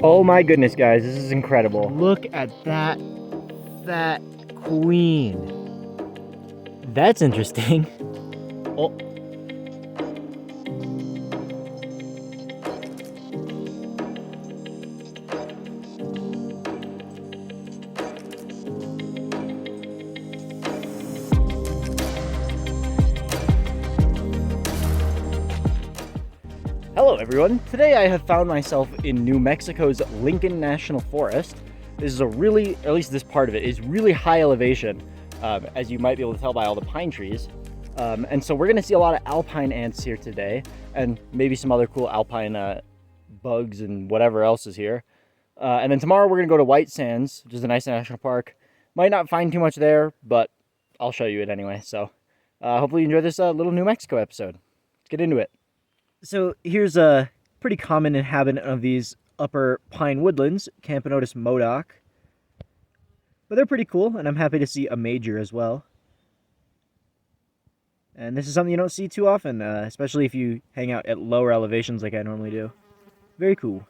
Oh my goodness, guys, this is incredible. Look at that fat queen. That's interesting. Oh. Hello everyone, today I have found myself in New Mexico's Lincoln National Forest. This is a really, or at least this part of it, is really high elevation, as you might be able to tell by all the pine trees. And so we're gonna see a lot of alpine ants here today, and maybe some other cool alpine bugs and whatever else is here. And then tomorrow we're gonna go to White Sands, which is a nice national park. Might not find too much there, but I'll show you it anyway. So hopefully you enjoy this little New Mexico episode. Let's get into it. So here's a pretty common inhabitant of these upper pine woodlands, Camponotus modoc. But they're pretty cool, and I'm happy to see a major as well. And this is something you don't see too often, especially if you hang out at lower elevations like I normally do. Very cool.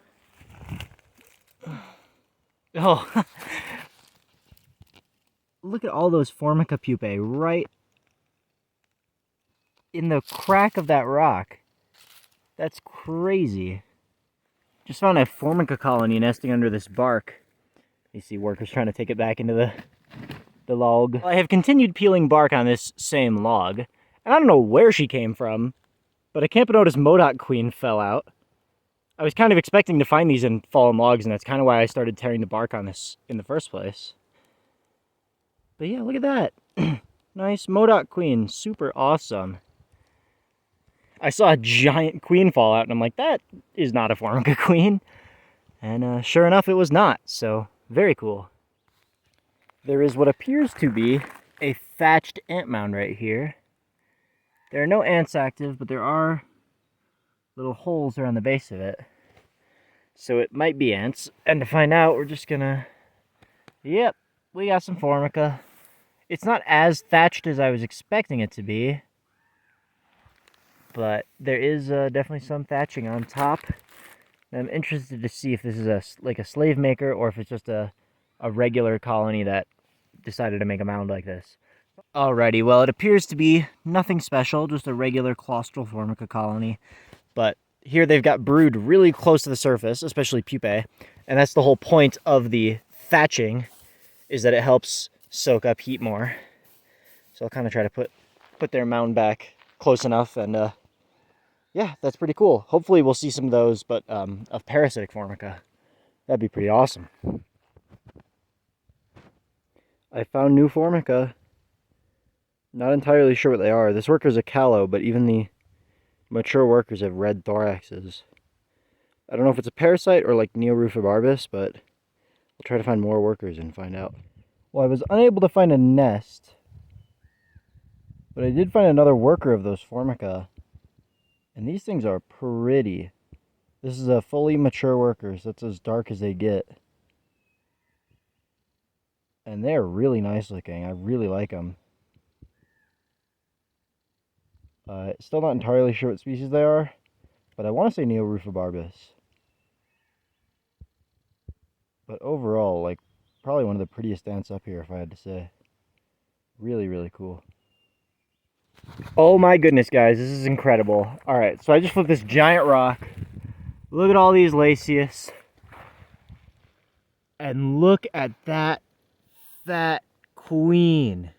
Oh, look at all those Formica pupae right in the crack of that rock. That's crazy. Just found a Formica colony nesting under this bark. You see workers trying to take it back into the log. Well, I have continued peeling bark on this same log, and I don't know where she came from, but a Camponotus modoc queen fell out. I was kind of expecting to find these in fallen logs, and that's kind of why I started tearing the bark on this in the first place. But yeah, look at that. Nice modoc queen, super awesome. I saw a giant queen fall out, and I'm like, that is not a Formica queen. And sure enough, it was not, so very cool. There is what appears to be a thatched ant mound right here. There are no ants active, but there are little holes around the base of it. So it might be ants. And to find out, we're just gonna... Yep, we got some Formica. It's not as thatched as I was expecting it to be, but there is definitely some thatching on top. And I'm interested to see if this is like a slave maker or if it's just a regular colony that decided to make a mound like this. Alrighty, well, it appears to be nothing special, just a regular claustral Formica colony. But here they've got brood really close to the surface, especially pupae. And that's the whole point of the thatching, is that it helps soak up heat more. So I'll kind of try to put their mound back close enough, and yeah, that's pretty cool. Hopefully we'll see some of those, but of parasitic Formica. That'd be pretty awesome. I found new Formica. Not entirely sure what they are. This worker's a callow, but even the mature workers have red thoraxes. I don't know if it's a parasite or like Neorufibarbus, but I'll try to find more workers and find out. Well, I was unable to find a nest, but I did find another worker of those Formica. And these things are pretty. This is a fully mature worker, so it's as dark as they get. And they're really nice looking. I really like them. Still not entirely sure what species they are, but I want to say Neorufibarbus. But overall, like, probably one of the prettiest ants up here, if I had to say. Really, really cool. Oh my goodness, guys, this is incredible. Alright, so I just flipped this giant rock. Look at all these Lasius. And look at that fat queen.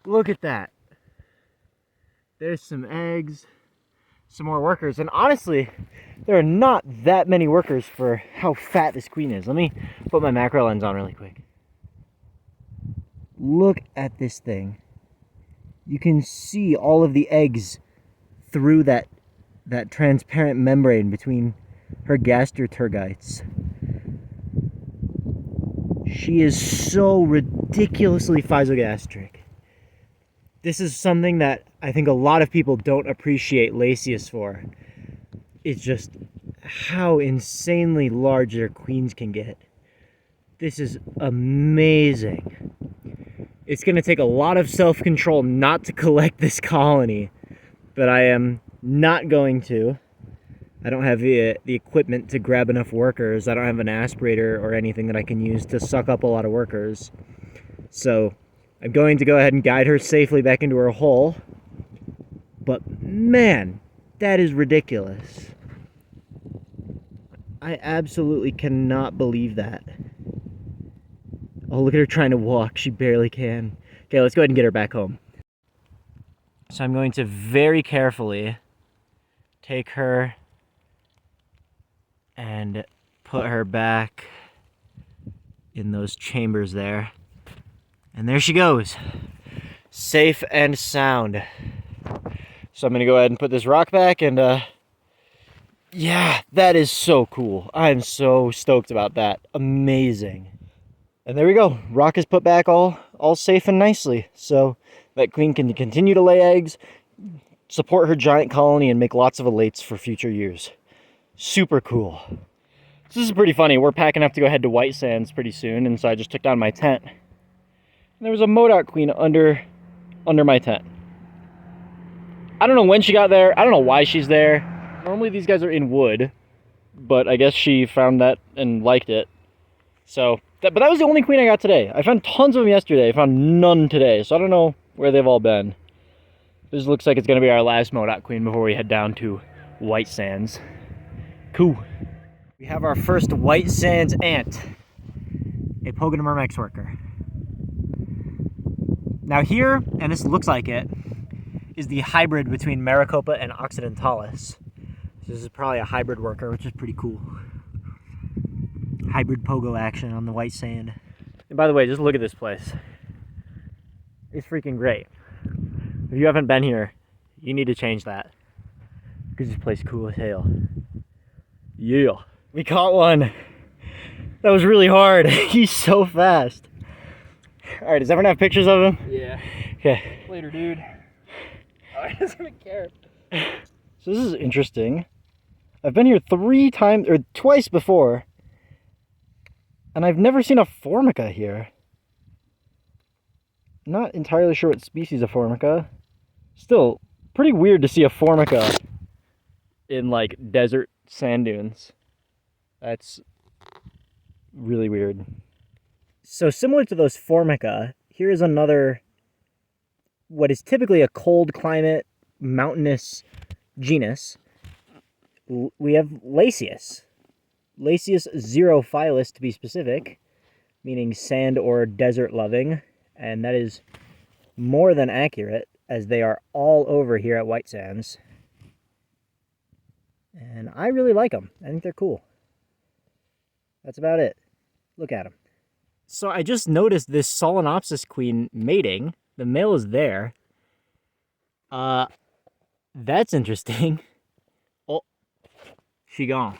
Look at that. There's some eggs, some more workers. And honestly, there are not that many workers for how fat this queen is. Let me put my macro lens on really quick. Look at this thing. You can see all of the eggs through that transparent membrane between her gastrotergites. She is so ridiculously physogastric. This is something that I think a lot of people don't appreciate Lasius for. It's just how insanely large their queens can get. This is amazing. It's going to take a lot of self-control not to collect this colony, but I am not going to. I don't have the equipment to grab enough workers. I don't have an aspirator or anything that I can use to suck up a lot of workers. So I'm going to go ahead and guide her safely back into her hole. But man, that is ridiculous. I absolutely cannot believe that. Oh, look at her trying to walk. She barely can. Okay, let's go ahead and get her back home. So I'm going to very carefully take her and put her back in those chambers there. And there she goes. Safe and sound. So I'm gonna go ahead and put this rock back and yeah, that is so cool. I'm so stoked about that. Amazing. And there we go. Rock is put back all safe and nicely. So that queen can continue to lay eggs, support her giant colony, and make lots of elates for future years. Super cool. So this is pretty funny. We're packing up to go head to White Sands pretty soon, and so I just took down my tent. And there was a Modoc queen under my tent. I don't know when she got there. I don't know why she's there. Normally these guys are in wood, but I guess she found that and liked it. So, but that was the only queen I got today. I found tons of them yesterday. I found none today, so I don't know where they've all been. This looks like it's going to be our last Modoc queen before we head down to White Sands. Cool. We have our first White Sands ant, a Pogonomyrmex worker. Now here, and this looks like it, is the hybrid between Maricopa and Occidentalis. So this is probably a hybrid worker, which is pretty cool. Hybrid pogo action on the white sand. And by the way, just look at this place. It's freaking great. If you haven't been here, you need to change that. Because this place is cool as hell. Yeah. We caught one. That was really hard. He's so fast. Alright, does everyone have pictures of him? Yeah. Okay. Later, dude. Oh, he doesn't care. So this is interesting. I've been here twice before. And I've never seen a formica here. Not entirely sure what species of formica. Still, pretty weird to see a formica in like desert sand dunes. That's really weird. So similar to those formica, here is another, what is typically a cold climate, mountainous genus. We have Lasius. Lasius xerophyllus to be specific, meaning sand or desert loving, and that is more than accurate as they are all over here at White Sands. And I really like them. I think they're cool. That's about it. Look at them. So I just noticed this Solenopsis queen mating. The male is there. That's interesting. Oh, she gone.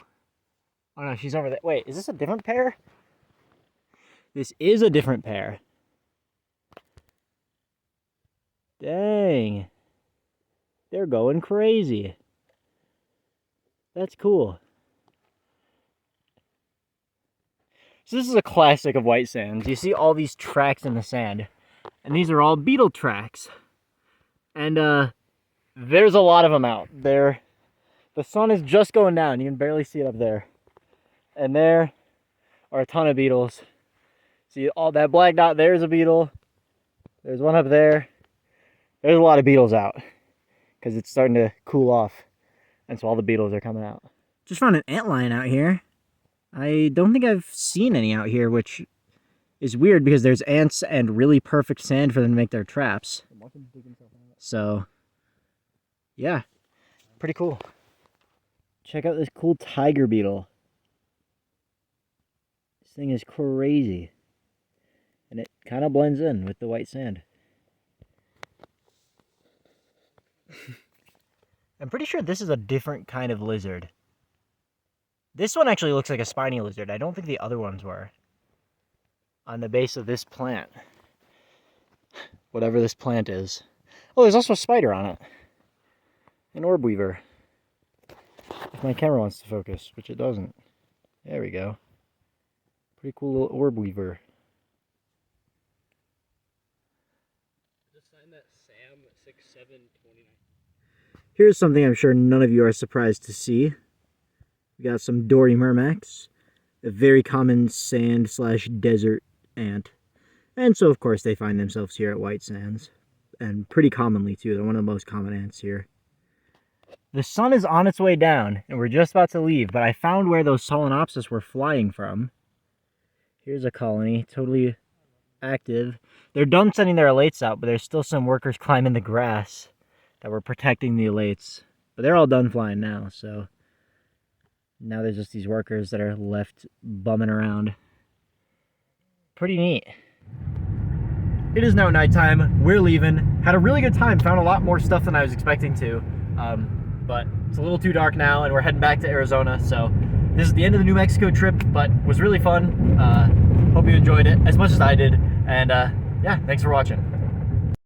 Oh no, she's over there. Wait, is this a different pair? This is a different pair. Dang. They're going crazy. That's cool. So this is a classic of White Sands. You see all these tracks in the sand. And these are all beetle tracks. And there's a lot of them out there. The sun is just going down. You can barely see it up there. And there are a ton of beetles. See all that black dot, there's a beetle. There's one up there. There's a lot of beetles out because it's starting to cool off. And so all the beetles are coming out. Just found an antlion out here. I don't think I've seen any out here, which is weird because there's ants and really perfect sand for them to make their traps. So, yeah, pretty cool. Check out this cool tiger beetle. This thing is crazy. And it kind of blends in with the white sand. I'm pretty sure this is a different kind of lizard. This one actually looks like a spiny lizard. I don't think the other ones were. On the base of this plant. Whatever this plant is. Oh, there's also a spider on it. An orb weaver. If my camera wants to focus, which it doesn't. There we go. Pretty cool little orb weaver. Just sign that Sam 6729. Here's something I'm sure none of you are surprised to see. We got some Dory murmacs, a very common sand/desert ant. And so, of course, they find themselves here at White Sands. And pretty commonly, too. They're one of the most common ants here. The sun is on its way down, and we're just about to leave, but I found where those Solenopsis were flying from. Here's a colony, totally active. They're done sending their elates out, but there's still some workers climbing the grass that were protecting the elates. But they're all done flying now, so now there's just these workers that are left bumming around. Pretty neat. It is now nighttime. We're leaving. Had a really good time. Found a lot more stuff than I was expecting to. But it's a little too dark now, and we're heading back to Arizona. So this is the end of the New Mexico trip, but was really fun. Hope you enjoyed it as much as I did. And yeah, thanks for watching.